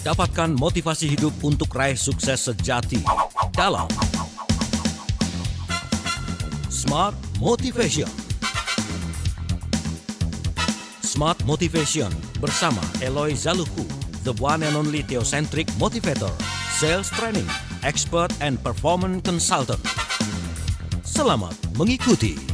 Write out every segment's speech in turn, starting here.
Dapatkan motivasi hidup untuk raih sukses sejati dalam Smart Motivation. Smart Motivation bersama Eloy Zaluhu, the one and only theocentric motivator, sales training, expert and performance consultant. Selamat mengikuti.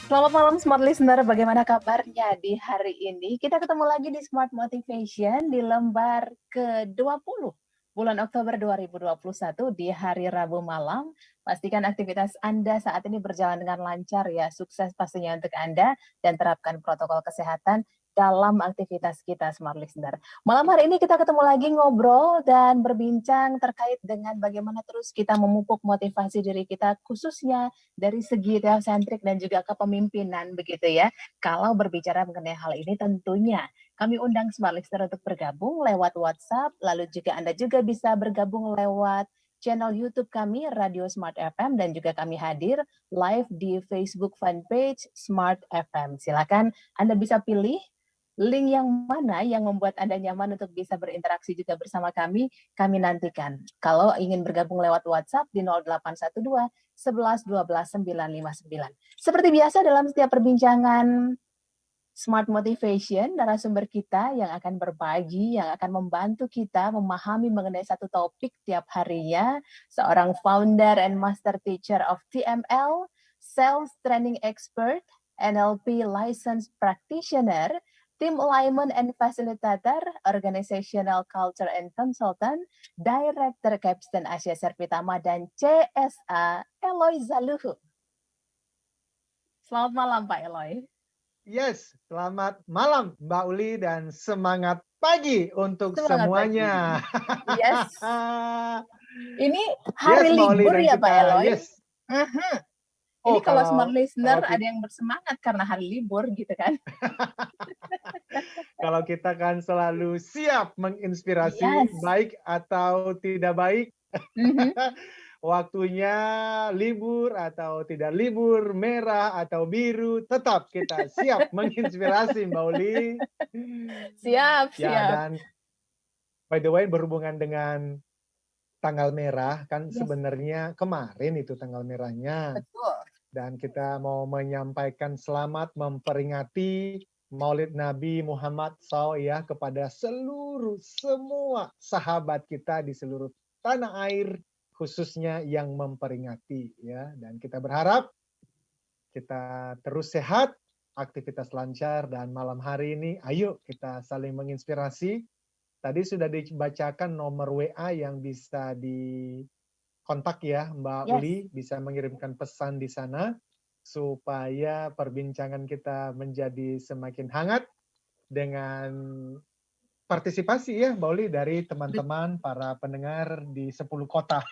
Selamat malam Smart Listener, bagaimana kabarnya di hari ini? Kita ketemu lagi di Smart Motivation di lembar ke-20 bulan Oktober 2021 di hari Rabu malam. Pastikan aktivitas Anda saat ini berjalan dengan lancar ya, sukses pastinya untuk Anda dan terapkan protokol kesehatan dalam aktivitas kita Smart Listener. Malam hari ini kita ketemu lagi ngobrol dan berbincang terkait dengan bagaimana terus kita memupuk motivasi diri kita khususnya dari segi teosentrik dan juga kepemimpinan begitu ya. Kalau berbicara mengenai hal ini tentunya kami undang Smart Listener untuk bergabung lewat WhatsApp, lalu juga Anda juga bisa bergabung lewat channel YouTube kami Radio Smart FM dan juga kami hadir live di Facebook fanpage Smart FM. Silakan Anda bisa pilih link yang mana yang membuat Anda nyaman untuk bisa berinteraksi juga bersama kami nantikan. Kalau ingin bergabung lewat WhatsApp di 0812 11 12 959. Seperti biasa dalam setiap perbincangan Smart Motivation, narasumber kita yang akan berbagi, yang akan membantu kita memahami mengenai satu topik tiap harinya, seorang founder and master teacher of TML, sales training expert, NLP licensed practitioner, Team Alignment and Facilitator, Organizational Culture and Consultant, Director Capstan Asia Servitama, dan CSA Eloy Zaluhu. Selamat malam Pak Eloy. Yes, selamat malam Mbak Uli dan semangat pagi untuk semuanya. Pagi. Yes. Ini hari libur ya Pak Eloy? Yes. Ini kalau Smart Listener ada yang bersemangat karena hari libur gitu kan. Kalau kita kan selalu siap menginspirasi, baik atau tidak baik. Waktunya libur atau tidak libur, merah atau biru, tetap kita siap menginspirasi Mbak Uli. Siap. Dan by the way berhubungan dengan tanggal merah kan sebenarnya kemarin itu tanggal merahnya. Betul. Dan kita mau menyampaikan selamat memperingati Maulid Nabi Muhammad SAW ya kepada semua sahabat kita di seluruh tanah air khususnya yang memperingati ya. Dan kita berharap kita terus sehat, aktivitas lancar dan malam hari ini ayo kita saling menginspirasi. Tadi sudah dibacakan nomor WA yang bisa dikontak ya Mbak Uli, bisa mengirimkan pesan di sana supaya perbincangan kita menjadi semakin hangat dengan partisipasi ya Mbak Uli dari teman-teman para pendengar di 10 kota.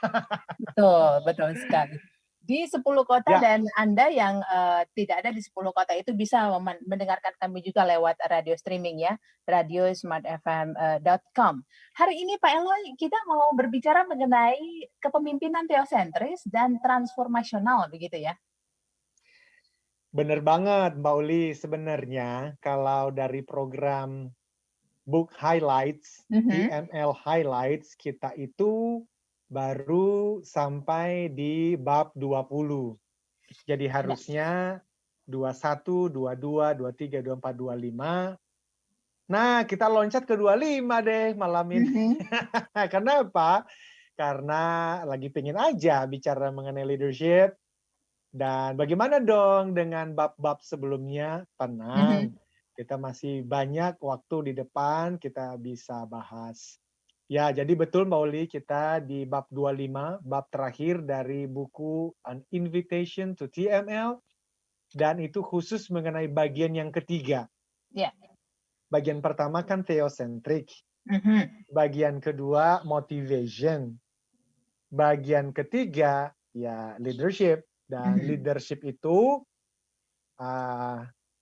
Betul sekali. Di 10 kota dan Anda yang tidak ada di 10 kota itu bisa mendengarkan kami juga lewat radio streaming ya, radiosmartfm.com. Hari ini Pak Eloy, kita mau berbicara mengenai kepemimpinan teosentris dan transformasional begitu ya? Bener banget Mbak Uli, sebenarnya kalau dari program Book Highlights, TML Highlights, kita itu baru sampai di bab 20. Jadi harusnya 21, 22, 23, 24, 25. Nah, kita loncat ke 25 deh malam ini. Kenapa? Karena lagi pengen aja bicara mengenai leadership. Dan bagaimana dong dengan bab-bab sebelumnya? Tenang, kita masih banyak waktu di depan, kita bisa bahas. Ya, jadi betul Mbak Uli, kita di bab 25, bab terakhir dari buku An Invitation to TML, dan itu khusus mengenai bagian yang ketiga. Bagian pertama kan theocentric, bagian kedua motivation, bagian ketiga ya leadership, dan leadership itu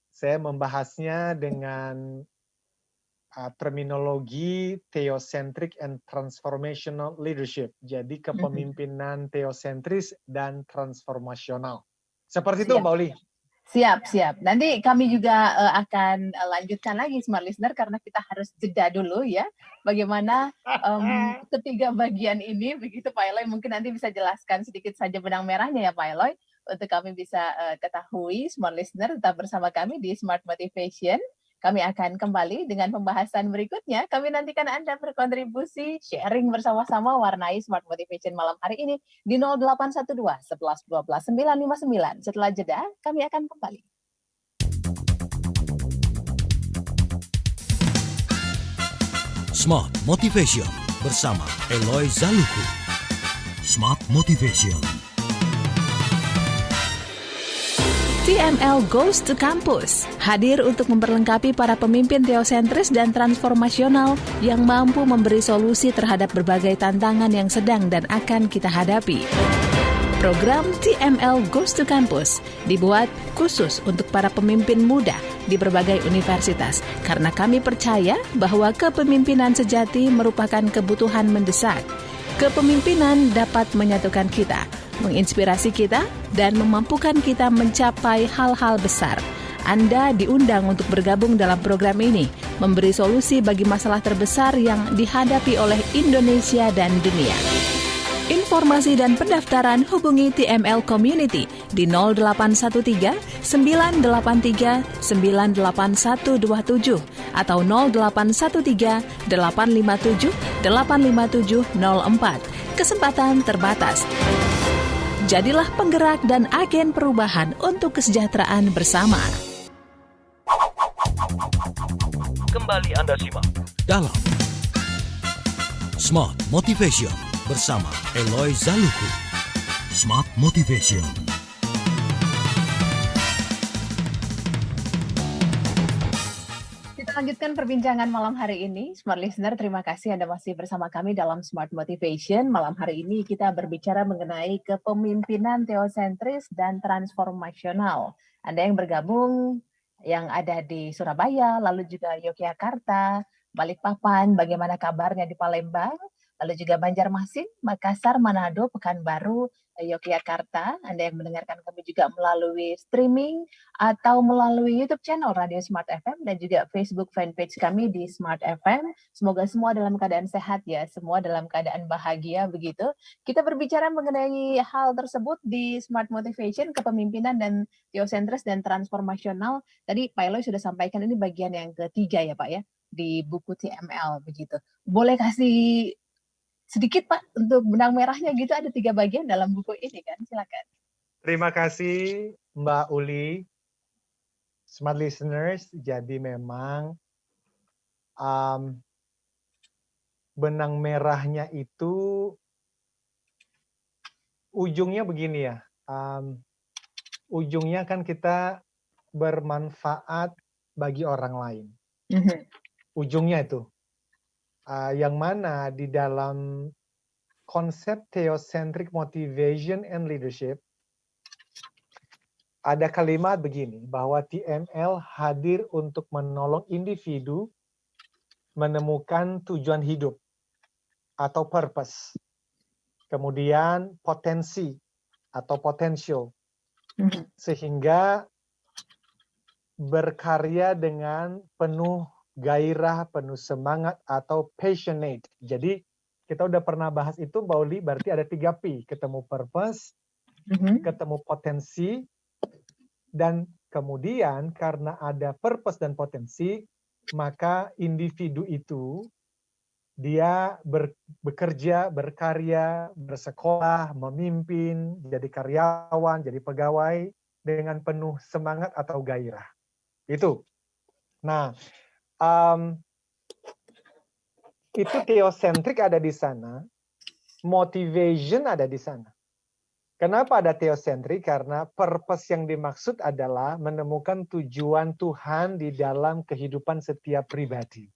saya membahasnya dengan terminologi theocentric and transformational leadership. Jadi kepemimpinan theosentris dan transformasional. Seperti itu Mbak Uli. Siap, siap. Nanti kami juga akan lanjutkan lagi Smart Listener karena kita harus jeda dulu ya. Bagaimana ketiga bagian ini, begitu Pak Eloy mungkin nanti bisa jelaskan sedikit saja benang merahnya ya Pak Eloy. Untuk kami bisa ketahui Smart Listener tetap bersama kami di Smart Motivation. Kami akan kembali dengan pembahasan berikutnya. Kami nantikan Anda berkontribusi, sharing bersama-sama warnai Smart Motivation malam hari ini di 0812 11 12 959. Setelah jeda, kami akan kembali. Smart Motivation bersama Eloy Zaluku. Smart Motivation. TML Goes to Campus, hadir untuk memperlengkapi para pemimpin teosentris dan transformasional yang mampu memberi solusi terhadap berbagai tantangan yang sedang dan akan kita hadapi. Program TML Goes to Campus dibuat khusus untuk para pemimpin muda di berbagai universitas karena kami percaya bahwa kepemimpinan sejati merupakan kebutuhan mendesak. Kepemimpinan dapat menyatukan kita, menginspirasi kita, dan memampukan kita mencapai hal-hal besar. Anda diundang untuk bergabung dalam program ini, memberi solusi bagi masalah terbesar yang dihadapi oleh Indonesia dan dunia. Informasi dan pendaftaran hubungi TML Community di 0813 983 98127 atau 0813 857 85704. Kesempatan terbatas. Jadilah penggerak dan agen perubahan untuk kesejahteraan bersama. Kembali Anda simak dalam Smart Motivation bersama Eloy Zaluku. Smart Motivation. Kita lanjutkan perbincangan malam hari ini. Smart Listener, terima kasih Anda masih bersama kami dalam Smart Motivation. Malam hari ini kita berbicara mengenai kepemimpinan teosentris dan transformasional. Anda yang bergabung, yang ada di Surabaya, lalu juga Yogyakarta, Balikpapan, bagaimana kabarnya di Palembang, lalu juga Banjarmasin, Makassar, Manado, Pekanbaru, Yogyakarta. Anda yang mendengarkan kami juga melalui streaming atau melalui YouTube channel Radio Smart FM dan juga Facebook fanpage kami di Smart FM. Semoga semua dalam keadaan sehat ya, semua dalam keadaan bahagia begitu. Kita berbicara mengenai hal tersebut di Smart Motivation, kepemimpinan dan teosentris dan transformasional. Tadi Pak Eloy sudah sampaikan ini bagian yang ketiga ya Pak ya, di buku TML begitu. Boleh kasih sedikit Pak untuk benang merahnya gitu, ada 3 bagian dalam buku ini kan, silakan. Terima kasih Mbak Uli. Smart Listeners, jadi memang benang merahnya itu ujungnya begini ya, ujungnya kan kita bermanfaat bagi orang lain. Ujungnya itu. Yang mana di dalam konsep theocentric motivation and leadership ada kalimat begini, bahwa TML hadir untuk menolong individu menemukan tujuan hidup atau purpose, kemudian potensi atau potential, sehingga berkarya dengan penuh gairah, penuh semangat atau passionate. Jadi kita udah pernah bahas itu Mbak Uli, berarti ada 3P, ketemu purpose, ketemu potensi, dan kemudian karena ada purpose dan potensi, maka individu itu dia bekerja, berkarya, bersekolah, memimpin, jadi karyawan, jadi pegawai dengan penuh semangat atau gairah. Itu. Nah, itu theocentric ada di sana, motivation ada di sana. Kenapa ada theocentric? Karena purpose yang dimaksud adalah menemukan tujuan Tuhan di dalam kehidupan setiap pribadi.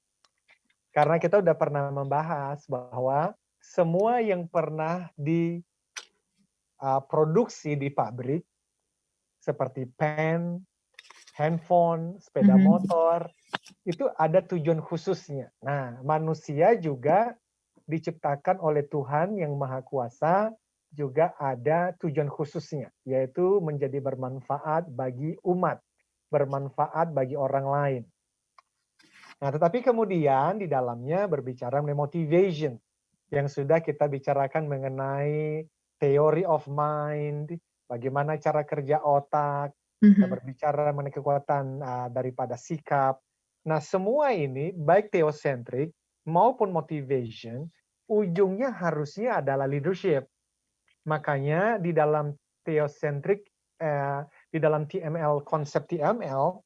Karena kita udah pernah membahas bahwa semua yang pernah diproduksi di pabrik, seperti pen, handphone, sepeda motor, itu ada tujuan khususnya. Nah, manusia juga diciptakan oleh Tuhan yang Maha Kuasa juga ada tujuan khususnya, yaitu menjadi bermanfaat bagi umat, bermanfaat bagi orang lain. Nah, tetapi kemudian di dalamnya berbicara mengenai motivation, yang sudah kita bicarakan mengenai theory of mind, bagaimana cara kerja otak, kita berbicara mengenai kekuatan daripada sikap. Nah, semua ini, baik theocentric maupun motivation, ujungnya harusnya adalah leadership. Makanya di dalam theocentric, di dalam TML, konsep TML,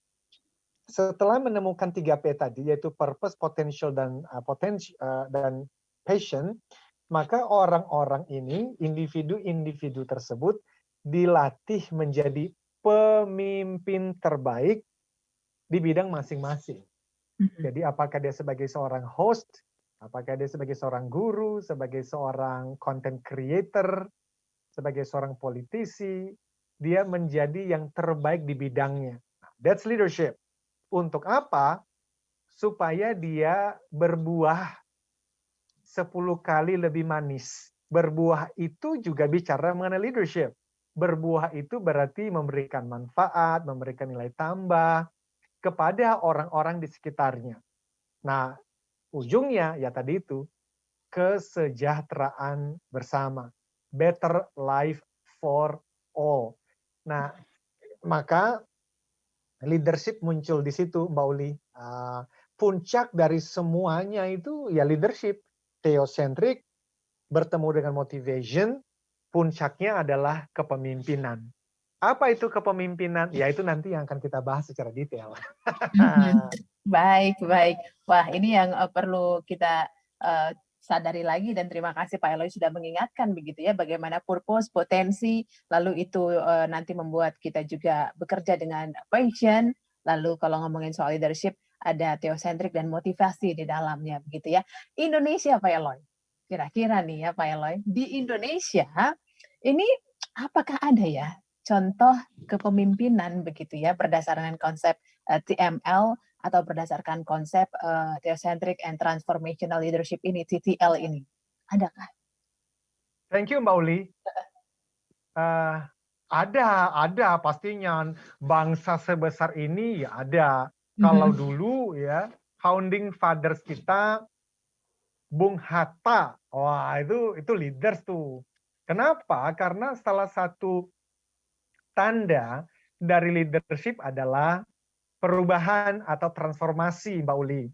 setelah menemukan 3P tadi, yaitu purpose, potential, dan passion, maka orang-orang ini, individu-individu tersebut, dilatih menjadi pemimpin terbaik di bidang masing-masing. Jadi apakah dia sebagai seorang host, apakah dia sebagai seorang guru, sebagai seorang content creator, sebagai seorang politisi, dia menjadi yang terbaik di bidangnya. That's leadership. Untuk apa? Supaya dia berbuah 10 kali lebih manis. Berbuah itu juga bicara mengenai leadership. Berbuah itu berarti memberikan manfaat, memberikan nilai tambah kepada orang-orang di sekitarnya. Nah, ujungnya ya tadi itu, kesejahteraan bersama. Better life for all. Nah, maka leadership muncul di situ, Mbak Uli. Puncak dari semuanya itu ya leadership. Theocentric bertemu dengan motivation, puncaknya adalah kepemimpinan. Apa itu kepemimpinan? Ya itu nanti yang akan kita bahas secara detail. Baik, baik. Wah, ini yang perlu kita sadari lagi, dan terima kasih Pak Eloy sudah mengingatkan begitu ya, bagaimana purpose, potensi, lalu itu nanti membuat kita juga bekerja dengan passion. Lalu kalau ngomongin soal leadership, ada theocentric dan motivasi di dalamnya begitu ya. Indonesia Pak Eloy, kira-kira nih ya Pak Eloy, di Indonesia ini apakah ada ya contoh kepemimpinan begitu ya berdasarkan konsep TML atau berdasarkan konsep theocentric and transformational leadership ini, TTL ini? Adakah? Thank you Mbak Uli. Ada pastinya. Bangsa sebesar ini ya ada. Kalau dulu ya founding fathers kita, Bung Hatta, wah itu leaders tuh. Kenapa? Karena salah satu tanda dari leadership adalah perubahan atau transformasi, Mbak Uli.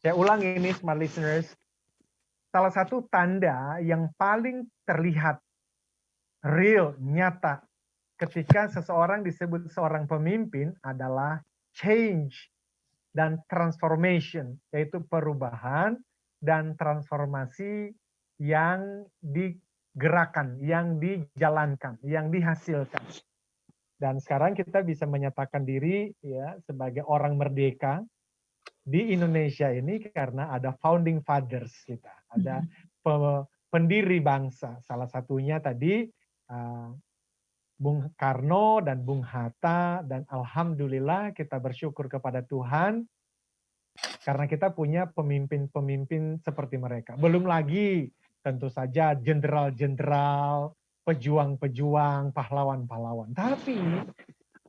Saya ulang ini, smart listeners. Salah satu tanda yang paling terlihat, real, nyata, ketika seseorang disebut seorang pemimpin adalah change dan transformation, yaitu perubahan dan transformasi yang digerakkan, yang dijalankan, yang dihasilkan. Dan sekarang kita bisa menyatakan diri ya sebagai orang merdeka di Indonesia ini karena ada founding fathers kita, ada pendiri bangsa. Salah satunya tadi Bung Karno dan Bung Hatta, dan alhamdulillah kita bersyukur kepada Tuhan karena kita punya pemimpin-pemimpin seperti mereka. Belum lagi tentu saja jenderal-jenderal, pejuang-pejuang, pahlawan-pahlawan. Tapi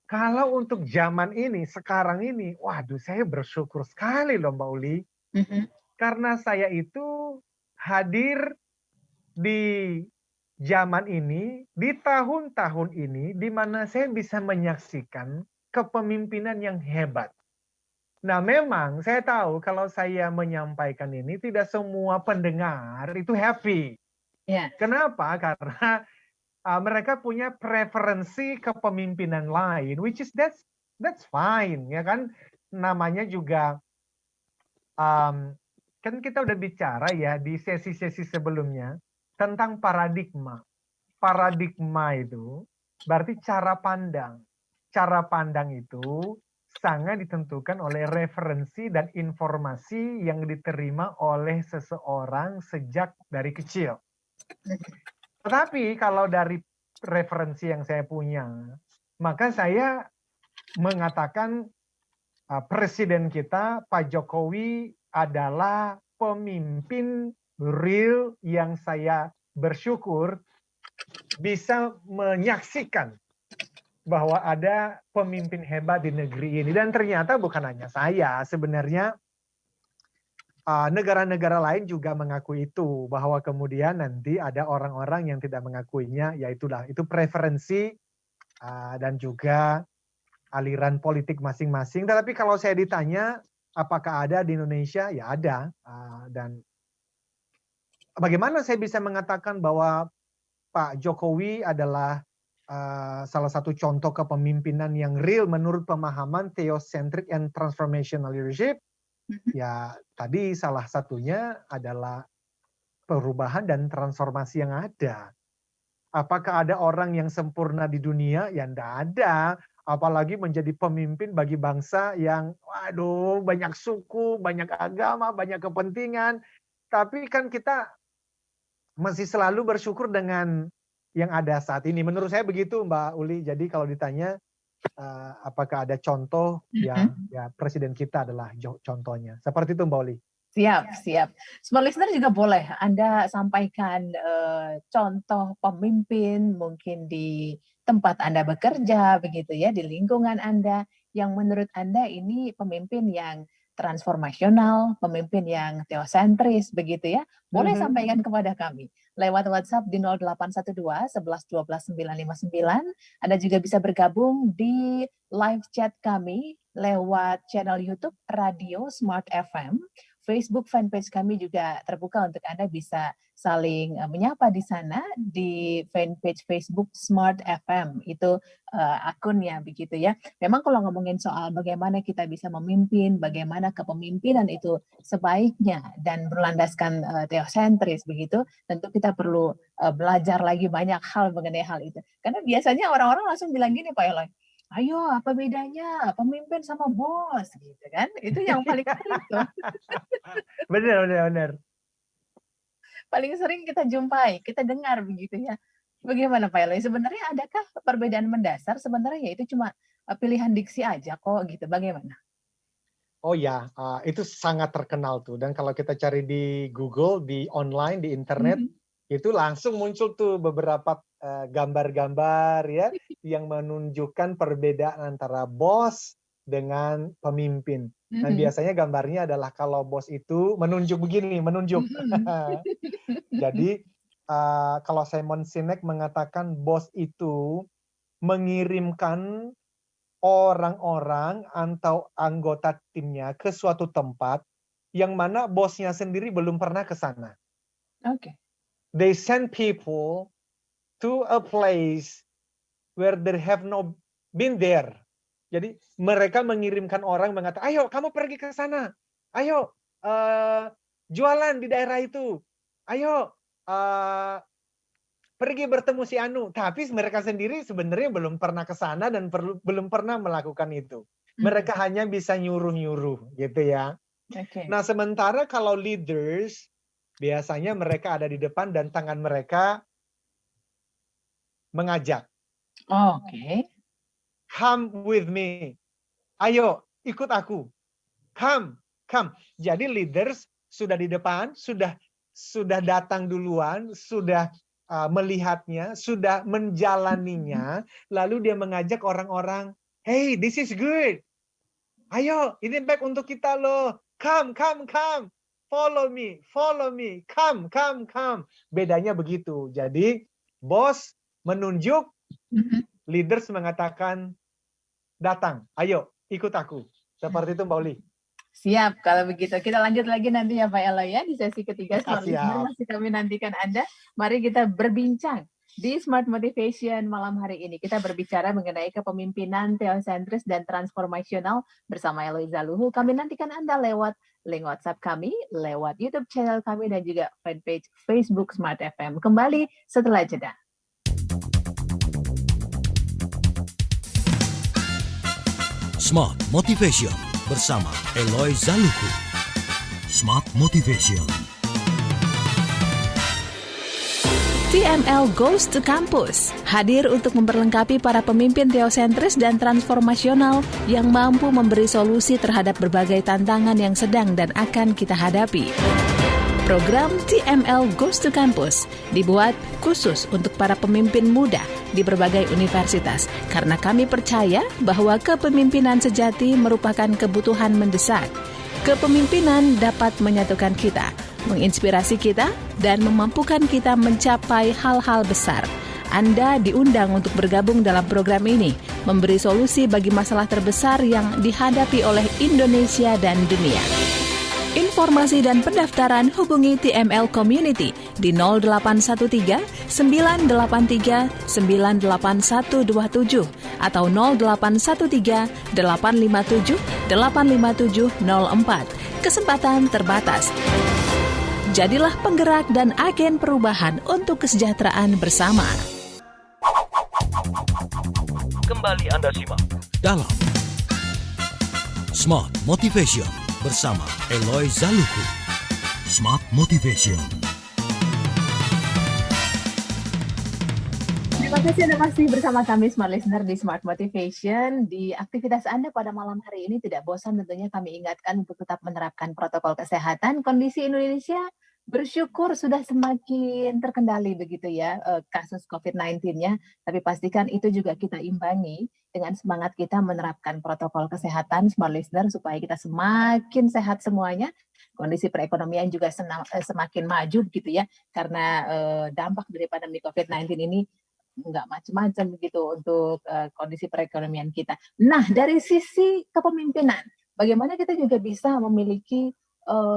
kalau untuk zaman ini, sekarang ini, waduh saya bersyukur sekali loh Mbak Uli. Karena saya itu hadir di zaman ini, di tahun-tahun ini, di mana saya bisa menyaksikan kepemimpinan yang hebat. Nah memang saya tahu kalau saya menyampaikan ini, tidak semua pendengar itu happy. Kenapa? Karena mereka punya preferensi kepemimpinan lain, which is that's fine, ya kan? Namanya juga kan kita udah bicara ya di sesi-sesi sebelumnya tentang paradigma. Paradigma itu berarti cara pandang. Cara pandang itu sangat ditentukan oleh referensi dan informasi yang diterima oleh seseorang sejak dari kecil. Tetapi kalau dari referensi yang saya punya, maka saya mengatakan presiden kita, Pak Jokowi, adalah pemimpin real yang saya bersyukur bisa menyaksikan bahwa ada pemimpin hebat di negeri ini. Dan ternyata bukan hanya saya, sebenarnya negara-negara lain juga mengakui itu, bahwa kemudian nanti ada orang-orang yang tidak mengakuinya, itu preferensi dan juga aliran politik masing-masing. Tetapi kalau saya ditanya apakah ada di Indonesia, ya ada. Dan bagaimana saya bisa mengatakan bahwa Pak Jokowi adalah salah satu contoh kepemimpinan yang real menurut pemahaman theocentric and transformational leadership? Ya tadi salah satunya adalah perubahan dan transformasi yang ada. Apakah ada orang yang sempurna di dunia? Ya enggak ada. Apalagi menjadi pemimpin bagi bangsa yang banyak suku, banyak agama, banyak kepentingan. Tapi kan kita masih selalu bersyukur dengan yang ada saat ini. Menurut saya begitu, Mbak Uli. Jadi kalau ditanya apakah ada contoh, ya presiden kita adalah contohnya. Seperti itu, Mbak Uli. Siap. Smart listener juga boleh Anda sampaikan contoh pemimpin mungkin di tempat Anda bekerja, begitu ya, di lingkungan Anda, yang menurut Anda ini pemimpin yang transformasional, pemimpin yang teosentris, begitu ya. Boleh sampaikan kepada kami lewat WhatsApp di 0812 11 12 959. Anda juga bisa bergabung di live chat kami lewat channel YouTube Radio Smart FM. Facebook fanpage kami juga terbuka untuk Anda bisa saling menyapa di sana di fanpage Facebook Smart FM. Itu akunnya begitu ya. Memang kalau ngomongin soal bagaimana kita bisa memimpin, bagaimana kepemimpinan itu sebaiknya dan berlandaskan teosentris begitu, tentu kita perlu belajar lagi banyak hal mengenai hal itu. Karena biasanya orang-orang langsung bilang gini, Pak Eloy, ayo apa bedanya pemimpin sama bos gitu kan? Itu yang paling sering tuh. Benar. Paling sering kita jumpai, kita dengar begitu ya. Bagaimana Pak Eloy? Sebenarnya adakah perbedaan mendasar? Sebenarnya ya itu cuma pilihan diksi aja kok gitu. Bagaimana? Oh ya, itu sangat terkenal tuh. Dan kalau kita cari di Google, di online, di internet, itu langsung muncul tuh beberapa gambar-gambar ya yang menunjukkan perbedaan antara bos dengan pemimpin. Dan biasanya gambarnya adalah kalau bos itu menunjuk begini, menunjuk. Jadi kalau Simon Sinek mengatakan bos itu mengirimkan orang-orang atau anggota timnya ke suatu tempat yang mana bosnya sendiri belum pernah ke sana. Oke. They send people to a place where they have not been there. Jadi mereka mengirimkan orang mengatakan, ayo kamu pergi ke sana, ayo jualan di daerah itu, ayo pergi bertemu si Anu. Tapi mereka sendiri sebenarnya belum pernah ke sana dan belum pernah melakukan itu. Mereka hanya bisa nyuruh-nyuruh gitu ya. Okay. Nah sementara kalau leaders, biasanya mereka ada di depan dan tangan mereka mengajak. Oke. Come with me. Ayo, ikut aku. Come. Jadi leaders sudah di depan, sudah datang duluan, sudah melihatnya, sudah menjalaninya, lalu dia mengajak orang-orang, hey, this is good. Ayo, ini baik untuk kita loh. Come. Follow me. Come. Bedanya begitu. Jadi, bos menunjuk, leaders mengatakan, datang, ayo ikut aku. Seperti itu Mbak Uli. Siap, kalau begitu. Kita lanjut lagi nanti ya Pak Eloy ya, di sesi ketiga. Masih kami nantikan Anda. Mari kita berbincang di Smart Motivation malam hari ini. Kita berbicara mengenai kepemimpinan teosentris dan transformasional bersama Eloy Zaluhu. Kami nantikan Anda lewat link WhatsApp kami, lewat YouTube channel kami, dan juga fanpage Facebook Smart FM. Kembali setelah jeda. Smart Motivation bersama Eloy Zaluhu. Smart Motivation. TML Goes to Campus, hadir untuk memperlengkapi para pemimpin teosentris dan transformasional yang mampu memberi solusi terhadap berbagai tantangan yang sedang dan akan kita hadapi. Program TML Goes to Campus dibuat khusus untuk para pemimpin muda di berbagai universitas karena kami percaya bahwa kepemimpinan sejati merupakan kebutuhan mendesak. Kepemimpinan dapat menyatukan kita, menginspirasi kita, dan memampukan kita mencapai hal-hal besar. Anda diundang untuk bergabung dalam program ini, memberi solusi bagi masalah terbesar yang dihadapi oleh Indonesia dan dunia. Informasi dan pendaftaran hubungi TML Community di 0813 983 98127 atau 0813 857 85704. Kesempatan terbatas. Jadilah penggerak dan agen perubahan untuk kesejahteraan bersama. Kembali Anda simak dalam Smart Motivation bersama Eloy Zaluku. Smart Motivation. Terima kasih Anda masih bersama kami Smart Listener di Smart Motivation. Di aktivitas Anda pada malam hari ini tidak bosan tentunya kami ingatkan untuk tetap menerapkan protokol kesehatan. Kondisi Indonesia bersyukur sudah semakin terkendali begitu ya kasus COVID-19-nya. Tapi pastikan itu juga kita imbangi dengan semangat kita menerapkan protokol kesehatan Smart Listener supaya kita semakin sehat semuanya. Kondisi perekonomian juga semakin maju gitu ya. Karena dampak dari pandemi COVID-19 ini nggak macam-macam begitu untuk kondisi perekonomian kita. Nah, dari sisi kepemimpinan, bagaimana kita juga bisa memiliki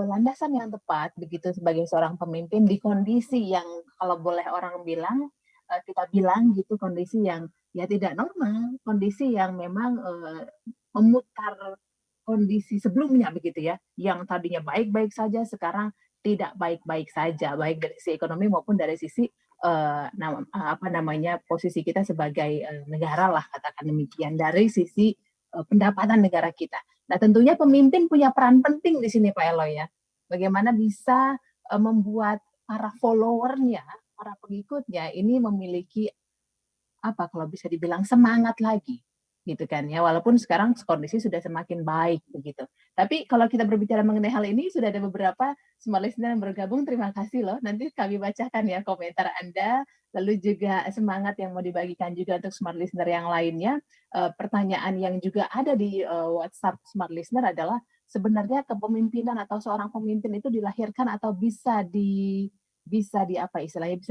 landasan yang tepat begitu sebagai seorang pemimpin di kondisi yang kalau boleh orang bilang, kita bilang gitu kondisi yang ya tidak normal, kondisi yang memang memutar kondisi sebelumnya begitu ya, yang tadinya baik-baik saja sekarang tidak baik-baik saja, baik dari sisi ekonomi maupun dari sisi posisi kita sebagai negara lah katakan demikian dari sisi pendapatan negara kita. Nah tentunya pemimpin punya peran penting di sini Pak Eloy ya. Bagaimana bisa membuat para followernya, para pengikutnya ini memiliki apa kalau bisa dibilang semangat lagi gitu kan ya, walaupun sekarang kondisi sudah semakin baik begitu. Tapi kalau kita berbicara mengenai hal ini sudah ada beberapa Smart Listener yang bergabung, terima kasih loh. Nanti kami bacakan ya komentar Anda, lalu juga semangat yang mau dibagikan juga untuk Smart Listener yang lainnya. Pertanyaan yang juga ada di WhatsApp Smart Listener adalah sebenarnya kepemimpinan atau seorang pemimpin itu dilahirkan atau bisa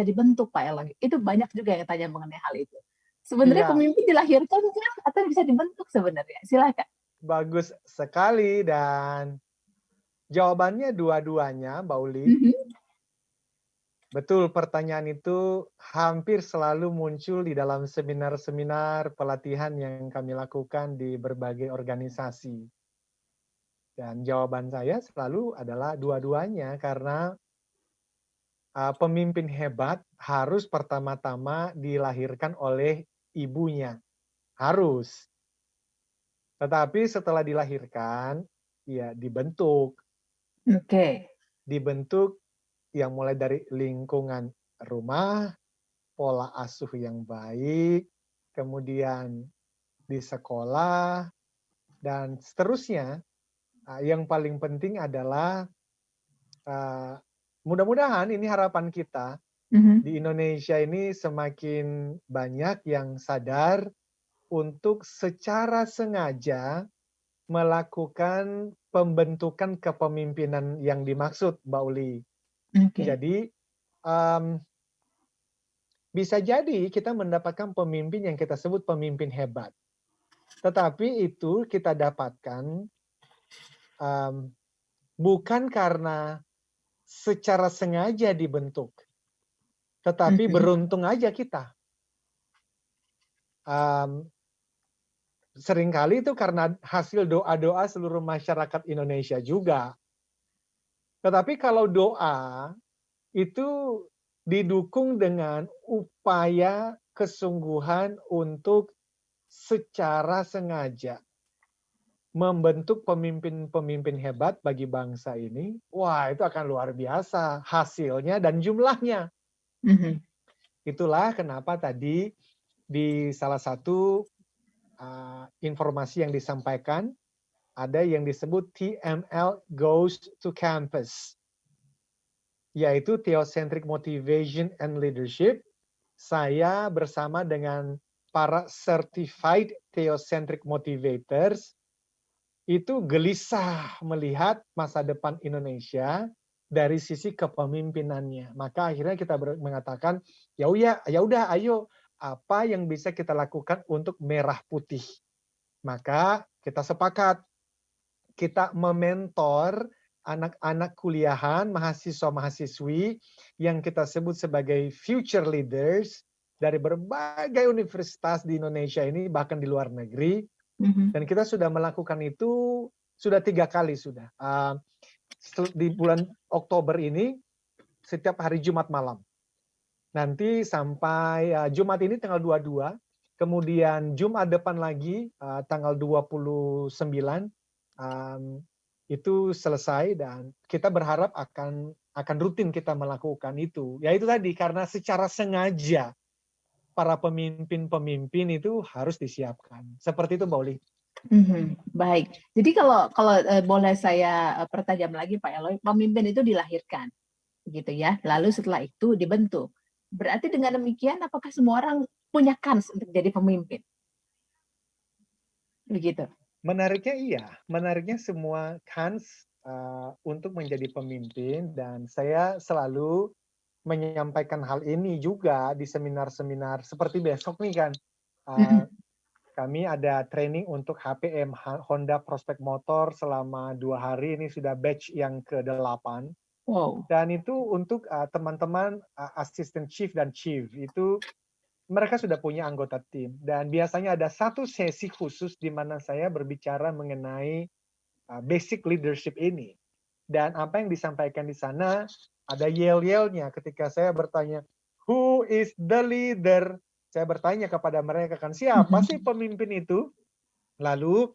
dibentuk Pak Eloy. Itu banyak juga yang tanya mengenai hal itu. Sebenarnya pemimpin dilahirkan kan atau bisa dibentuk sebenarnya? Silakan. Bagus sekali dan jawabannya dua-duanya, Mbak Uli. Betul, pertanyaan itu hampir selalu muncul di dalam seminar-seminar pelatihan yang kami lakukan di berbagai organisasi. Dan jawaban saya selalu adalah dua-duanya karena pemimpin hebat harus pertama-tama dilahirkan oleh ibunya. Harus. Tetapi setelah dilahirkan, ya dibentuk. Oke. Dibentuk yang mulai dari lingkungan rumah, pola asuh yang baik, kemudian di sekolah, dan seterusnya. Yang paling penting adalah mudah-mudahan ini harapan kita, di Indonesia ini semakin banyak yang sadar untuk secara sengaja melakukan pembentukan kepemimpinan yang dimaksud, Mbak Uli. Jadi bisa jadi kita mendapatkan pemimpin yang kita sebut pemimpin hebat. Tetapi itu kita dapatkan bukan karena secara sengaja dibentuk. Tetapi beruntung aja kita. Seringkali itu karena hasil doa-doa seluruh masyarakat Indonesia juga. Tetapi kalau doa itu didukung dengan upaya kesungguhan untuk secara sengaja membentuk pemimpin-pemimpin hebat bagi bangsa ini, wah itu akan luar biasa hasilnya dan jumlahnya. Itulah kenapa tadi di salah satu informasi yang disampaikan ada yang disebut TML Goes to Campus. yaitu Theocentric Motivation and Leadership. Saya bersama dengan para Certified Theocentric Motivators itu gelisah melihat masa depan Indonesia dari sisi kepemimpinannya. Maka akhirnya kita mengatakan, ya udah, ayo apa yang bisa kita lakukan untuk merah putih. Maka kita sepakat, kita mementor anak-anak kuliahan, mahasiswa-mahasiswi yang kita sebut sebagai future leaders dari berbagai universitas di Indonesia ini, bahkan di luar negeri. Dan kita sudah melakukan itu sudah 3 kali sudah. Di bulan Oktober ini, setiap hari Jumat malam. Nanti sampai Jumat ini tanggal 22, kemudian Jumat depan lagi tanggal 29, itu selesai dan kita berharap akan rutin kita melakukan itu. Ya itu tadi, karena secara sengaja para pemimpin-pemimpin itu harus disiapkan. Seperti itu, Mbak Uli. Baik. Jadi kalau boleh saya pertajam lagi, Pak Eloy, pemimpin itu dilahirkan, gitu ya. Lalu setelah itu dibentuk. Berarti dengan demikian, apakah semua orang punya kans untuk jadi pemimpin? Begitu. Menariknya iya, menariknya semua kans untuk menjadi pemimpin, dan saya selalu menyampaikan hal ini juga di seminar-seminar seperti besok nih kan. Kami ada training untuk HPM, Honda Prospect Motor, selama 2 hari, ini sudah batch yang ke-8. Wow. Dan itu untuk teman-teman assistant chief dan chief, itu mereka sudah punya anggota tim. Dan biasanya ada satu sesi khusus di mana saya berbicara mengenai basic leadership ini. Dan apa yang disampaikan di sana, ada yell-yellnya ketika saya bertanya, who is the leader? Saya bertanya kepada mereka, kan siapa sih pemimpin itu? Lalu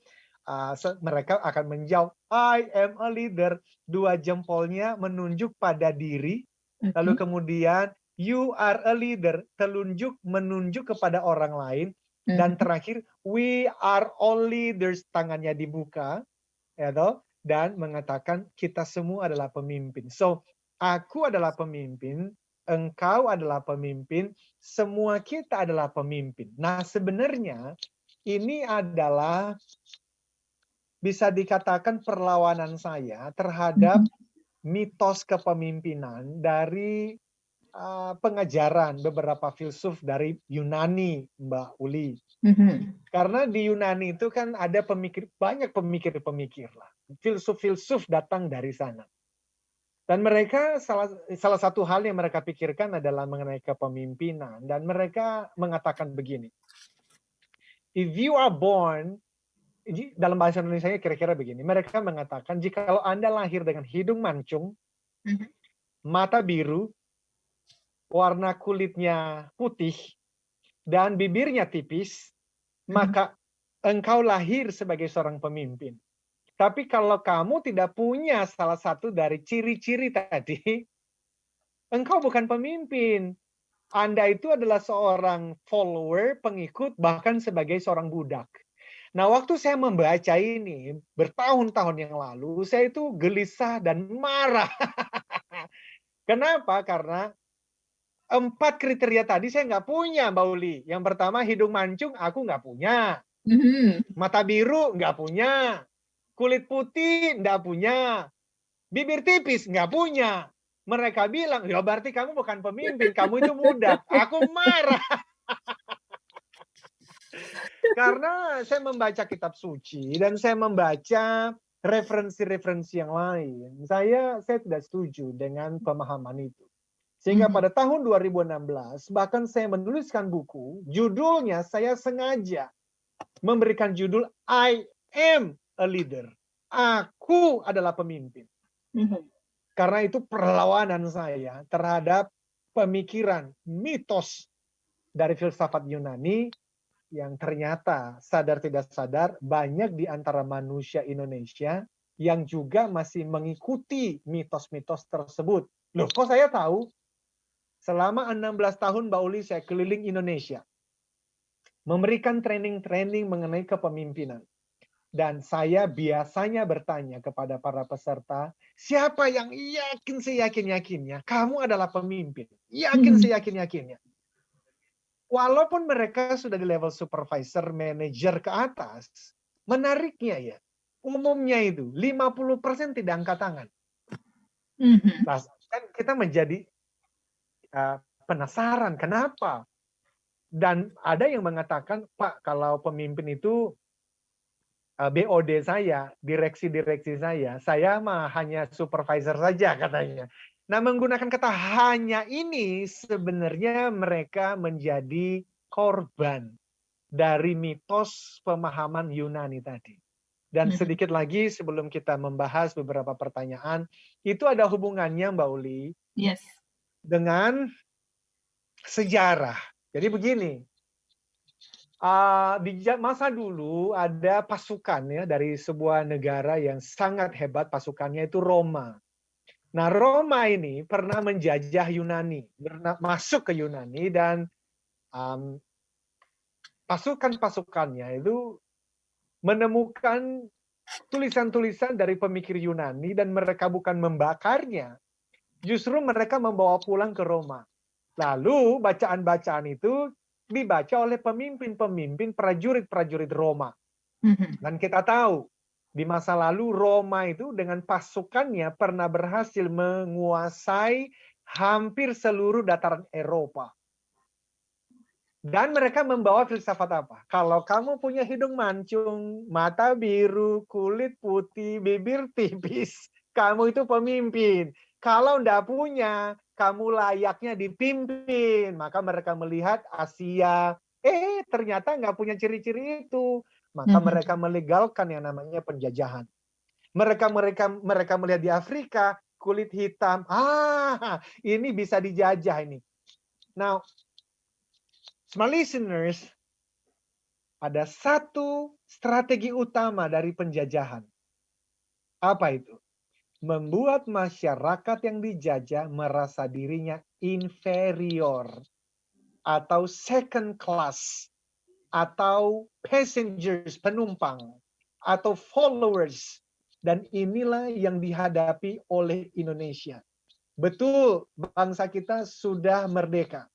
mereka akan menjawab, I am a leader. 2 jempolnya menunjuk pada diri. Lalu kemudian, you are a leader. Menunjuk kepada orang lain. Dan terakhir, we are all leaders. Tangannya dibuka. Ya toh? Dan mengatakan kita semua adalah pemimpin. So, aku adalah pemimpin, engkau adalah pemimpin, semua kita adalah pemimpin. Nah, sebenarnya ini adalah bisa dikatakan perlawanan saya terhadap mitos kepemimpinan dari pengajaran beberapa filsuf dari Yunani, Mbak Uli. Karena di Yunani itu kan ada banyak pemikir-pemikir lah. Filsuf-filsuf datang dari sana. Dan mereka salah satu hal yang mereka pikirkan adalah mengenai kepemimpinan. Dan mereka mengatakan begini. If you are born, dalam bahasa Indonesia kira-kira begini. Mereka mengatakan jikalau Anda lahir dengan hidung mancung, mata biru, warna kulitnya putih, dan bibirnya tipis, maka engkau lahir sebagai seorang pemimpin. Tapi kalau kamu tidak punya salah satu dari ciri-ciri tadi, engkau bukan pemimpin. Anda itu adalah seorang follower, pengikut, bahkan sebagai seorang budak. Nah, waktu saya membaca ini, bertahun-tahun yang lalu, saya itu gelisah dan marah. Kenapa? Karena 4 kriteria tadi saya nggak punya, Mbak Uli. Yang pertama, hidung mancung, aku nggak punya. Mata biru, nggak punya. Kulit putih, nggak punya. Bibir tipis, nggak punya. Mereka bilang, ya berarti kamu bukan pemimpin, kamu itu budak. Aku marah. Karena saya membaca kitab suci, dan saya membaca referensi-referensi yang lain. Saya tidak setuju dengan pemahaman itu. Sehingga pada tahun 2016, bahkan saya menuliskan buku, judulnya saya sengaja memberikan judul I am a leader. Aku adalah pemimpin. Karena itu perlawanan saya terhadap pemikiran, mitos dari filsafat Yunani yang ternyata sadar tidak sadar banyak di antara manusia Indonesia yang juga masih mengikuti mitos-mitos tersebut. Loh, kok saya tahu? Selama 16 tahun Mbak Uli saya keliling Indonesia. Memberikan training-training mengenai kepemimpinan. Dan saya biasanya bertanya kepada para peserta, siapa yang yakin seyakin-yakinnya, kamu adalah pemimpin. Yakin seyakin-yakinnya. Walaupun mereka sudah di level supervisor, manager ke atas, menariknya ya, umumnya itu 50% tidak angkat tangan. Nah, kan kita menjadi penasaran, kenapa? Dan ada yang mengatakan, Pak, kalau pemimpin itu BOD saya, direksi-direksi saya mah hanya supervisor saja katanya. Nah, menggunakan kata hanya ini sebenarnya mereka menjadi korban dari mitos pemahaman Yunani tadi. Dan sedikit lagi sebelum kita membahas beberapa pertanyaan, itu ada hubungannya Mbak Uli dengan sejarah. Jadi begini, di masa dulu ada pasukan ya dari sebuah negara yang sangat hebat, pasukannya itu Roma. Nah, Roma ini pernah menjajah Yunani, masuk ke Yunani, dan pasukan-pasukannya itu menemukan tulisan-tulisan dari pemikir Yunani dan mereka bukan membakarnya, justru mereka membawa pulang ke Roma. Lalu bacaan-bacaan itu dibaca oleh pemimpin-pemimpin prajurit-prajurit Roma. Dan kita tahu di masa lalu Roma itu dengan pasukannya pernah berhasil menguasai hampir seluruh dataran Eropa. Dan mereka membawa filsafat apa? Kalau kamu punya hidung mancung, mata biru, kulit putih, bibir tipis, kamu itu pemimpin. Kalau enggak punya, kamu layaknya dipimpin. Maka mereka melihat Asia, ternyata nggak punya ciri-ciri itu. Maka mereka melegalkan yang namanya penjajahan. Mereka melihat di Afrika, kulit hitam, ini bisa dijajah ini. Now, smart listeners, ada satu strategi utama dari penjajahan. Apa itu? Membuat masyarakat yang dijajah merasa dirinya inferior atau second class atau passengers, penumpang atau followers, dan inilah yang dihadapi oleh Indonesia. Betul, bangsa kita sudah merdeka.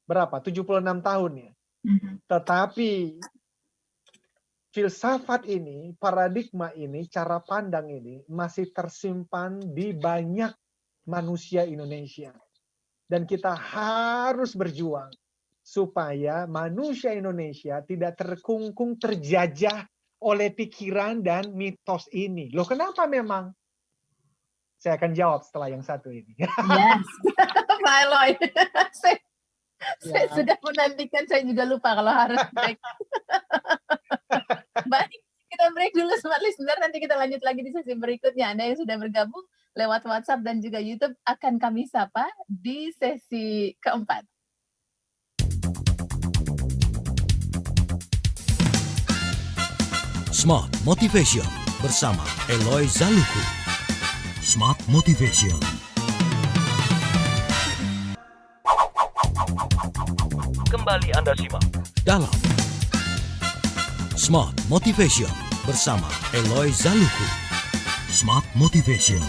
Berapa? 76 tahun ya. Tetapi filsafat ini, paradigma ini, cara pandang ini masih tersimpan di banyak manusia Indonesia. Dan kita harus berjuang supaya manusia Indonesia tidak terkungkung, terjajah oleh pikiran dan mitos ini. Loh, kenapa memang? Saya akan jawab setelah yang satu ini. Yes, Pak Eloy. Saya sudah menantikan, saya juga lupa kalau harus break. Baik, kita break dulu Smart Listener, nanti kita lanjut lagi di sesi berikutnya. Anda yang sudah bergabung lewat WhatsApp dan juga YouTube akan kami sapa di sesi keempat. Smart Motivation bersama Eloy Zaluku. Smart Motivation. Kembali Anda simak dalam Smart Motivation bersama Eloy Zaluku. Smart Motivation.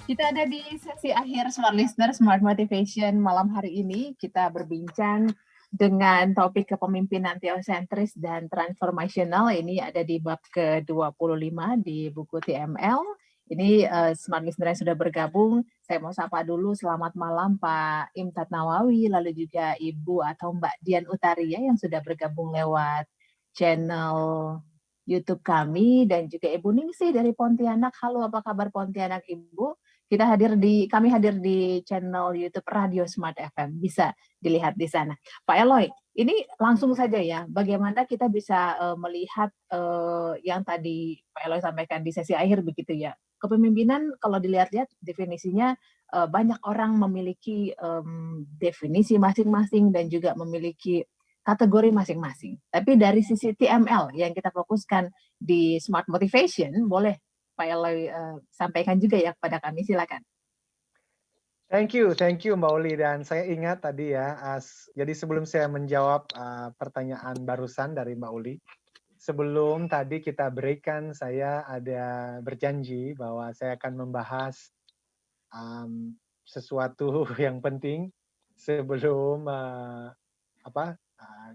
Kita ada di sesi akhir Smart Listener, Smart Motivation malam hari ini. Kita berbincang dengan topik kepemimpinan teosentris dan transformasional. Ini ada di bab ke-25 di buku TML. Ini Smart Listener yang sudah bergabung. Saya mau sapa dulu, selamat malam Pak Imtat Nawawi, lalu juga Ibu atau Mbak Dian Utaria yang sudah bergabung lewat channel YouTube kami, dan juga Ibu Ningsih dari Pontianak. Halo, apa kabar Pontianak Ibu? Kami hadir di channel YouTube Radio Smart FM. Bisa dilihat di sana. Pak Eloy, ini langsung saja ya, bagaimana kita bisa melihat yang tadi Pak Eloy sampaikan di sesi akhir begitu ya. Kepemimpinan kalau dilihat-lihat definisinya banyak orang memiliki definisi masing-masing dan juga memiliki kategori masing-masing. Tapi dari sisi TML yang kita fokuskan di Smart Motivation, boleh Pak Eloy sampaikan juga ya kepada kami, silakan. Thank you Mbak Uli. Dan saya ingat tadi ya, jadi sebelum saya menjawab pertanyaan barusan dari Mbak Uli, sebelum tadi kita break-kan, saya ada berjanji bahwa saya akan membahas sesuatu yang penting sebelum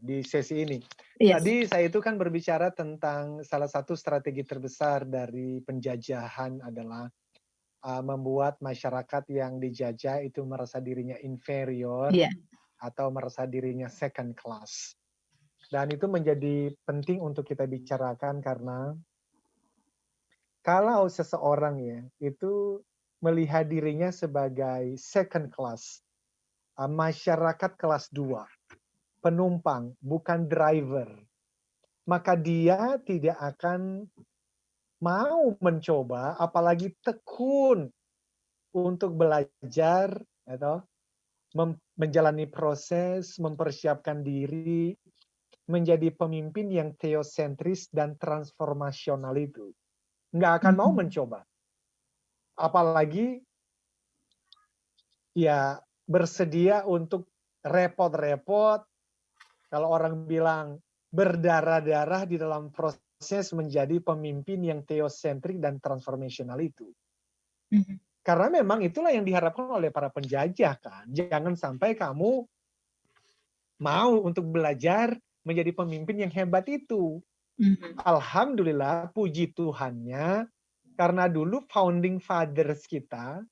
di sesi ini. Yes. Tadi saya itu kan berbicara tentang salah satu strategi terbesar dari penjajahan adalah membuat masyarakat yang dijajah itu merasa dirinya inferior Iya. atau merasa dirinya second class. Dan itu menjadi penting untuk kita bicarakan karena kalau seseorang ya itu melihat dirinya sebagai second class, masyarakat kelas 2, penumpang, bukan driver, maka dia tidak akan mau mencoba, apalagi tekun untuk belajar, atau menjalani proses, mempersiapkan diri, menjadi pemimpin yang teosentris dan transformasional itu. Nggak akan mau mencoba. Apalagi ya bersedia untuk repot-repot, kalau orang bilang berdarah-darah di dalam proses menjadi pemimpin yang teosentrik dan transformasional itu. Karena memang itulah yang diharapkan oleh para penjajah kan. Jangan sampai kamu mau untuk belajar menjadi pemimpin yang hebat itu. Alhamdulillah, puji Tuhannya, karena dulu founding fathers kita,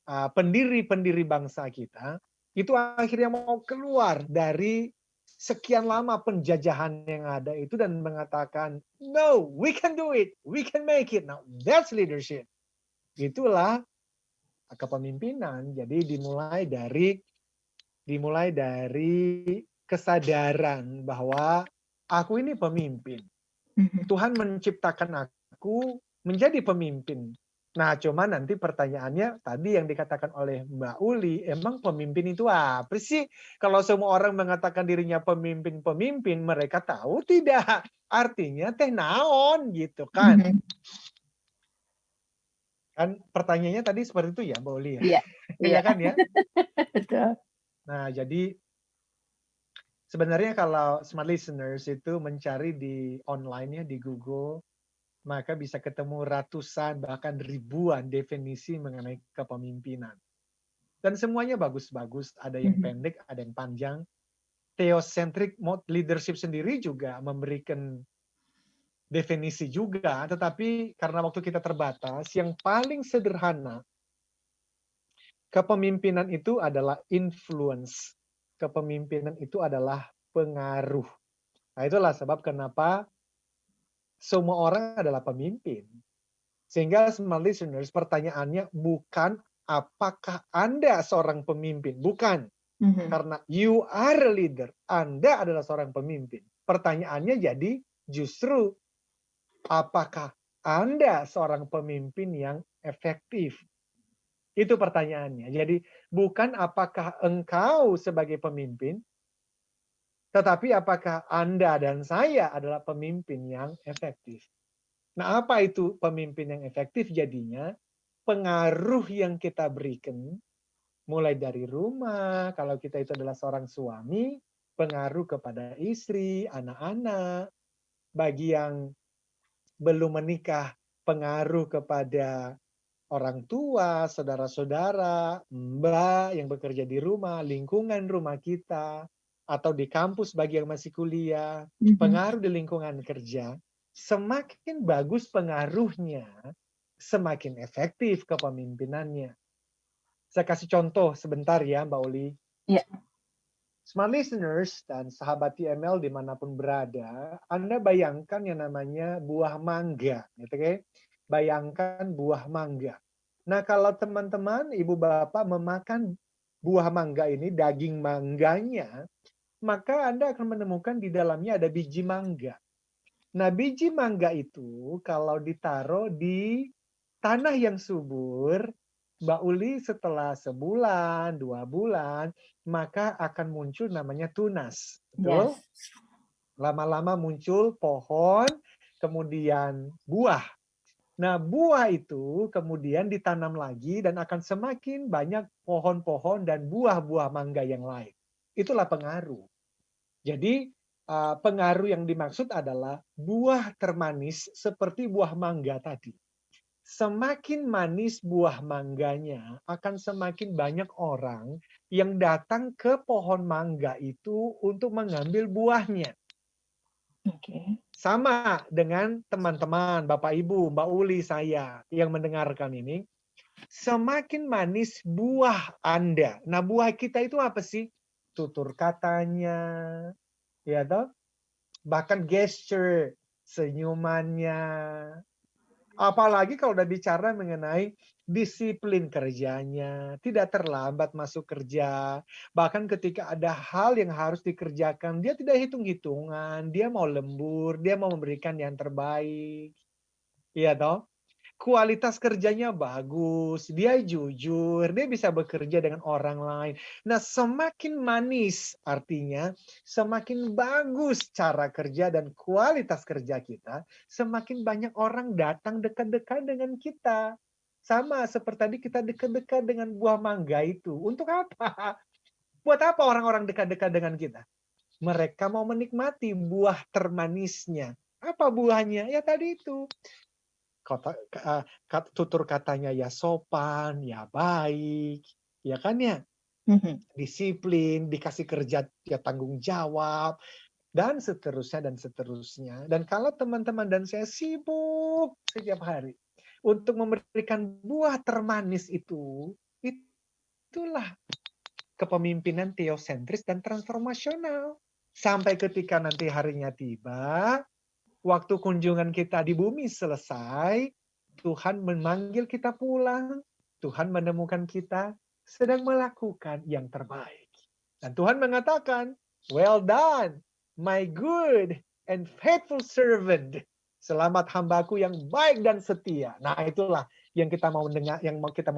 pendiri-pendiri bangsa kita, itu akhirnya mau keluar dari sekian lama penjajahan yang ada itu dan mengatakan, no, we can do it, we can make it. Now, that's leadership. Itulah kepemimpinan. Jadi dimulai dari kesadaran bahwa aku ini pemimpin. Tuhan menciptakan aku menjadi pemimpin. Nah, cuma nanti pertanyaannya tadi yang dikatakan oleh Mbak Uli, emang pemimpin itu apa sih? Kalau semua orang mengatakan dirinya pemimpin, mereka tahu tidak artinya teh naon gitu kan? Kan pertanyaannya tadi seperti itu ya, Mbak Uli ya? Iya. Iya kan ya? Betul. Nah, jadi sebenarnya kalau smart listeners itu mencari di online ya, di Google, maka bisa ketemu ratusan bahkan ribuan definisi mengenai kepemimpinan. Dan semuanya bagus-bagus, ada yang pendek, ada yang panjang. Theocentric leadership sendiri juga memberikan definisi juga, tetapi karena waktu kita terbatas, yang paling sederhana, kepemimpinan itu adalah influence. Kepemimpinan itu adalah pengaruh. Nah, itulah sebab kenapa semua orang adalah pemimpin. Sehingga smart listeners, pertanyaannya bukan apakah Anda seorang pemimpin. Bukan. Karena you are a leader. Anda adalah seorang pemimpin. Pertanyaannya jadi justru apakah Anda seorang pemimpin yang efektif? Itu pertanyaannya. Jadi bukan apakah engkau sebagai pemimpin, tetapi apakah Anda dan saya adalah pemimpin yang efektif. Nah, apa itu pemimpin yang efektif jadinya? Pengaruh yang kita berikan, mulai dari rumah, kalau kita itu adalah seorang suami, pengaruh kepada istri, anak-anak. Bagi yang belum menikah, pengaruh kepada orang tua, saudara-saudara, mbak yang bekerja di rumah, lingkungan rumah kita, atau di kampus bagi yang masih kuliah, pengaruh di lingkungan kerja, semakin bagus pengaruhnya, semakin efektif kepemimpinannya. Saya kasih contoh sebentar ya Mbak Uli. Iya. Smart listeners dan sahabat TML dimanapun berada, Anda bayangkan yang namanya buah mangga. Gitu, okay? Bayangkan buah mangga. Nah, kalau teman-teman, ibu bapak memakan buah mangga ini, daging mangganya, maka Anda akan menemukan di dalamnya ada biji mangga. Nah, biji mangga itu kalau ditaruh di tanah yang subur, Mbak Uli setelah sebulan, 2 bulan, maka akan muncul namanya tunas. Betul? Lama-lama muncul pohon, kemudian buah. Nah, buah itu kemudian ditanam lagi dan akan semakin banyak pohon-pohon dan buah-buah mangga yang lain. Itulah pengaruh. Jadi, pengaruh yang dimaksud adalah buah termanis seperti buah mangga tadi. Semakin manis buah mangganya, akan semakin banyak orang yang datang ke pohon mangga itu untuk mengambil buahnya. Oke. Sama dengan teman-teman, Bapak Ibu, Mbak Uli, saya yang mendengarkan ini. Semakin manis buah Anda. Nah, buah kita itu apa sih? Tutur katanya, ya toh? Bahkan gesture, senyumannya. Apalagi kalau udah bicara mengenai disiplin kerjanya, tidak terlambat masuk kerja. Bahkan ketika ada hal yang harus dikerjakan, dia tidak hitung-hitungan, dia mau lembur, dia mau memberikan yang terbaik. Iya toh? Kualitas kerjanya bagus, dia jujur, dia bisa bekerja dengan orang lain. Nah, semakin manis artinya semakin bagus cara kerja dan kualitas kerja kita, semakin banyak orang datang dekat-dekat dengan kita. Sama seperti tadi kita dekat-dekat dengan buah mangga itu. Untuk apa? Buat apa orang-orang dekat-dekat dengan kita? Mereka mau menikmati buah termanisnya. Apa buahnya? Ya tadi itu. Tutur katanya ya sopan, ya baik, ya kan ya? Disiplin, dikasih kerja ya tanggung jawab, dan seterusnya dan seterusnya. Dan kalau teman-teman dan saya sibuk setiap hari untuk memberikan buah termanis itu, itulah kepemimpinan teosentris dan transformasional. Sampai ketika nanti harinya tiba, waktu kunjungan kita di bumi selesai, Tuhan memanggil kita pulang, Tuhan menemukan kita sedang melakukan yang terbaik. Dan Tuhan mengatakan, well done, my good and faithful servant. Selamat hambaku yang baik dan setia. Nah, itulah yang kita mau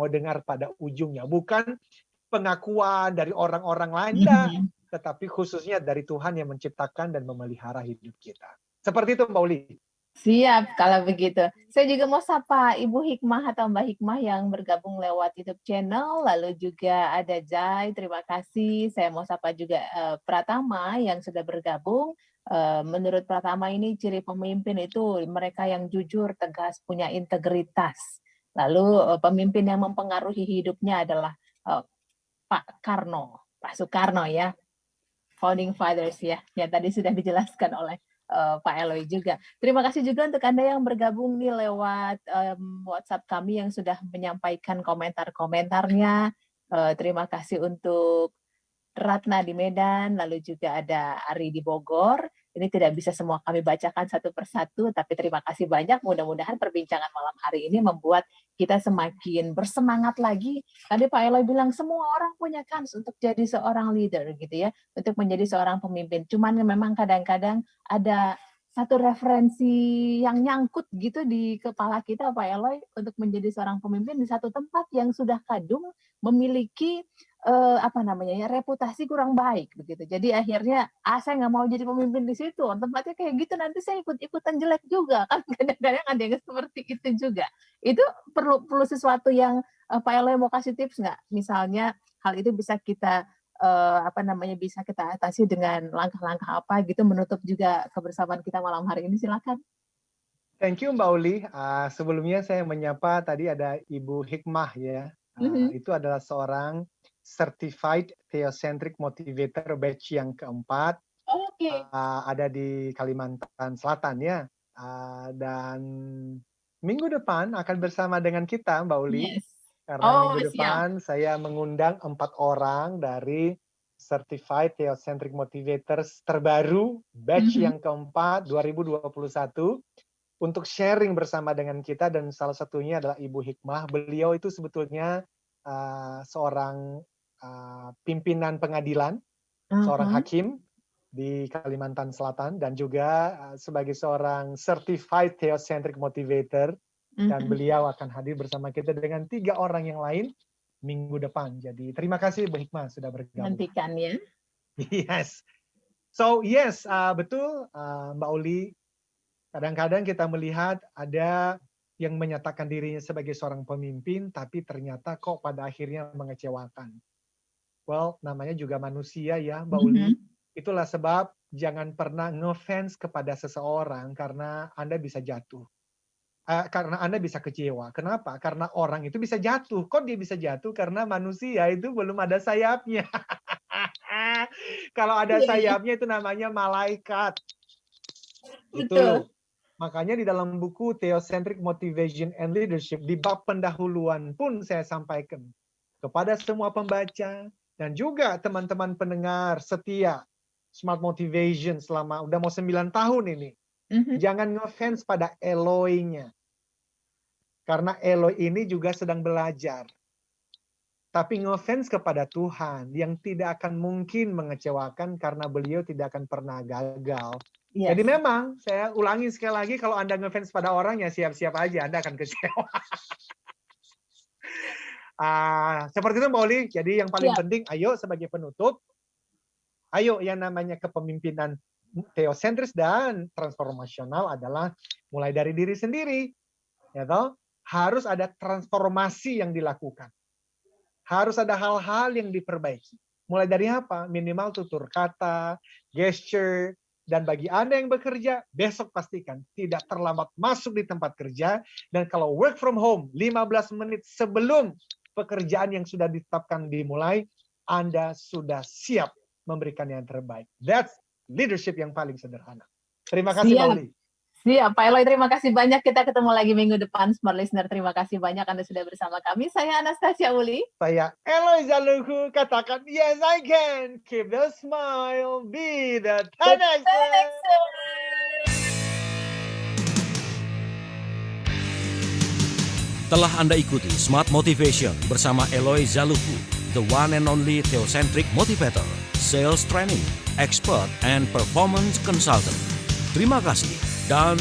dengar, pada ujungnya. Bukan pengakuan dari orang-orang lain, tetapi khususnya dari Tuhan yang menciptakan dan memelihara hidup kita. Seperti itu, Mbak Uli. Siap, kalau begitu. Saya juga mau sapa Ibu Hikmah atau Mbak Hikmah yang bergabung lewat YouTube channel, lalu juga ada Jai, terima kasih. Saya mau sapa juga Pratama yang sudah bergabung. Menurut Pratama ini ciri pemimpin itu mereka yang jujur, tegas, punya integritas. Lalu pemimpin yang mempengaruhi hidupnya adalah Pak Soekarno ya, Founding Fathers ya, yang tadi sudah dijelaskan oleh Pak Eloy juga. Terima kasih juga untuk Anda yang bergabung nih lewat WhatsApp kami yang sudah menyampaikan komentar-komentarnya. Terima kasih untuk Ratna di Medan, lalu juga ada Ari di Bogor. Ini tidak bisa semua kami bacakan satu persatu, tapi terima kasih banyak. Mudah-mudahan perbincangan malam hari ini membuat kita semakin bersemangat lagi. Tadi Pak Eloy bilang semua orang punya kans untuk jadi seorang leader gitu ya, untuk menjadi seorang pemimpin. Cuman memang kadang-kadang ada satu referensi yang nyangkut gitu di kepala kita Pak Eloy untuk menjadi seorang pemimpin di satu tempat yang sudah kadung memiliki reputasi kurang baik begitu. Jadi akhirnya saya nggak mau jadi pemimpin di situ. Tempatnya kayak gitu nanti saya ikut-ikutan jelek juga kan, kadang-kadang ada yang seperti itu juga. Itu perlu sesuatu yang Pak Eloy mau kasih tips nggak? Misalnya hal itu bisa kita bisa kita atasi dengan langkah-langkah apa gitu menutup juga kebersamaan kita malam hari ini. Silakan. Thank you Mbak Uli. Sebelumnya saya menyapa tadi ada Ibu Hikmah ya. Itu adalah seorang Certified Theocentric Motivator batch yang keempat. Ada di Kalimantan Selatan ya. Dan minggu depan akan bersama dengan kita Mbak Uli. Yes. Karena minggu depan saya mengundang 4 orang dari Certified Theocentric Motivators terbaru batch yang keempat 2021 untuk sharing bersama dengan kita, dan salah satunya adalah Ibu Hikmah. Beliau itu sebetulnya seorang pimpinan pengadilan, seorang hakim di Kalimantan Selatan, dan juga sebagai seorang Certified Theocentric Motivator. Dan beliau akan hadir bersama kita dengan 3 orang yang lain minggu depan. Jadi terima kasih Bu Hikmah sudah bergabung. Nantikan ya. Yes. So yes, betul Mbak Uli. Kadang-kadang kita melihat ada yang menyatakan dirinya sebagai seorang pemimpin, tapi ternyata kok pada akhirnya mengecewakan. Well, namanya juga manusia ya, Mbak Uli. Itulah sebab jangan pernah ngefans kepada seseorang karena Anda bisa jatuh. Karena Anda bisa kecewa. Kenapa? Karena orang itu bisa jatuh. Kok dia bisa jatuh? Karena manusia itu belum ada sayapnya. Kalau ada sayapnya itu namanya malaikat. Itu loh. Makanya di dalam buku Theocentric Motivation and Leadership, di bab pendahuluan pun saya sampaikan kepada semua pembaca dan juga teman-teman pendengar setia Smart Motivation selama udah mau 9 tahun ini. Jangan ngefans pada Eloy-nya. Karena Eloy ini juga sedang belajar. Tapi ngefans kepada Tuhan yang tidak akan mungkin mengecewakan karena beliau tidak akan pernah gagal. Yes. Jadi memang, saya ulangi sekali lagi, kalau Anda ngefans pada orang, ya siap-siap aja, Anda akan kecewa. Seperti itu Mbak Oli, jadi yang paling penting, ayo sebagai penutup, ayo yang namanya kepemimpinan teosentris dan transformasional adalah mulai dari diri sendiri. Ya toh? Harus ada transformasi yang dilakukan. Harus ada hal-hal yang diperbaiki. Mulai dari apa? Minimal tutur kata, gesture, dan bagi Anda yang bekerja, besok pastikan tidak terlambat masuk di tempat kerja. Dan kalau work from home, 15 menit sebelum pekerjaan yang sudah ditetapkan dimulai, Anda sudah siap memberikan yang terbaik. That's leadership yang paling sederhana. Terima kasih, Mbak Uli. Siap, Pak Eloy, terima kasih banyak. Kita ketemu lagi minggu depan, Smart Listener. Terima kasih banyak Anda sudah bersama kami. Saya Anastasia Uli. Saya Eloy Zaluku. Katakan, yes I can. Keep the smile. Be the 10Xer. Telah Anda ikuti Smart Motivation bersama Eloy Zaluku, the one and only Theocentric Motivator, Sales Training, Expert, and Performance Consultant. Terima kasih dan